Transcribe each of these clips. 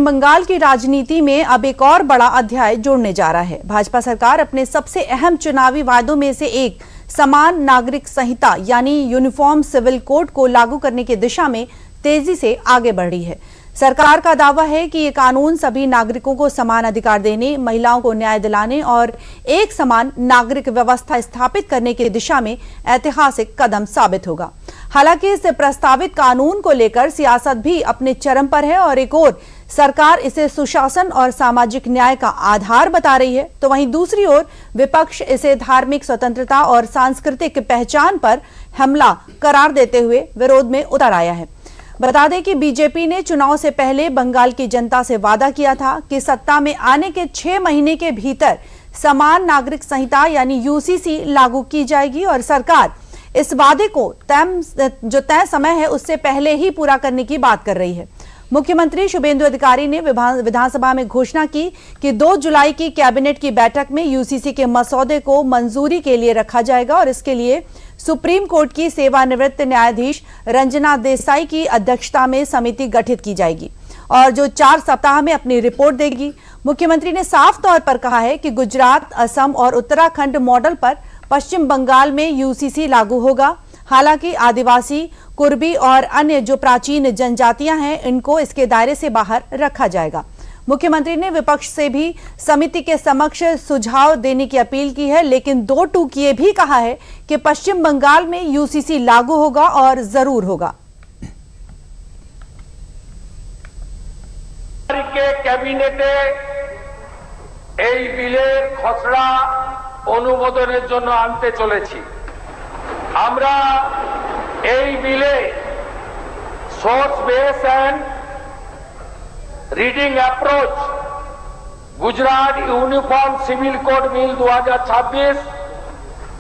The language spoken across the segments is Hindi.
बंगाल की राजनीति में अब एक और बड़ा अध्याय जोड़ने जा रहा है। भाजपा सरकार अपने सबसे अहम चुनावी वादों में से एक समान नागरिक संहिता यानी यूनिफॉर्म सिविल कोड को लागू करने की दिशा में तेजी से आगे बढ़ रही है। सरकार का दावा है कि ये कानून सभी नागरिकों को समान अधिकार देने, महिलाओं को न्याय दिलाने और एक समान नागरिक व्यवस्था स्थापित करने की दिशा में ऐतिहासिक कदम साबित होगा। हालांकि इस प्रस्तावित कानून को लेकर सियासत भी अपने चरम पर है और एक ओर सरकार इसे सुशासन और सामाजिक न्याय का आधार बता रही है, तो वहीं दूसरी ओर विपक्ष इसे धार्मिक स्वतंत्रता और सांस्कृतिक पहचान पर हमला करार देते हुए विरोध में उतर आया है। बता दें कि बीजेपी ने चुनाव से पहले बंगाल की जनता से वादा किया था कि सत्ता में आने के 6 महीने के भीतर समान नागरिक संहिता यानी यूसीसी लागू की जाएगी और सरकार इस वादे को तय समय है उससे पहले ही पूरा करने की बात कर रही है। मुख्यमंत्री शुभेंदु अधिकारी ने विधानसभा में घोषणा की कि 2 जुलाई की कैबिनेट की बैठक में यूसीसी के मसौदे को मंजूरी के लिए रखा जाएगा और इसके लिए सुप्रीम कोर्ट की सेवानिवृत्त न्यायाधीश रंजना देसाई की अध्यक्षता में समिति गठित की जाएगी और जो 4 सप्ताह में अपनी रिपोर्ट देगी। मुख्यमंत्री ने साफ तौर पर कहा है कि गुजरात, असम और उत्तराखंड मॉडल पर पश्चिम बंगाल में यूसीसी लागू होगा। हालांकि आदिवासी, कुर्बी और अन्य जो प्राचीन जनजातियां हैं, इनको इसके दायरे से बाहर रखा जाएगा। मुख्यमंत्री ने विपक्ष से भी समिति के समक्ष सुझाव देने की अपील की है, लेकिन 2 टूक ये भी कहा है कि पश्चिम बंगाल में यूसीसी लागू होगा और जरूर होगा। कैबिनेटे এই বিলের খসড়া অনুমোদনের জন্য আনতে চলেছি। আমরা এই বিলে source base and reading approach Gujarat uniform civil code bill 2026,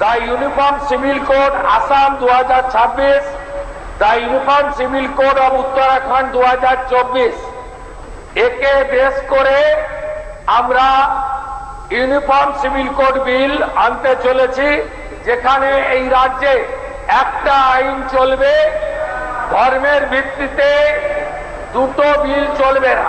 the uniform civil code Assam 2026, the uniform civil code of Uttarakhand 2024 একে বেস করে আমরা ইউনিফর্ম সিভিল কোড বিল আনতে চলেছি, যেখানে এই রাজ্যে একটা আইন চলবে, ধর্মের ভিত্তিতে 2টো বিল চলবে না।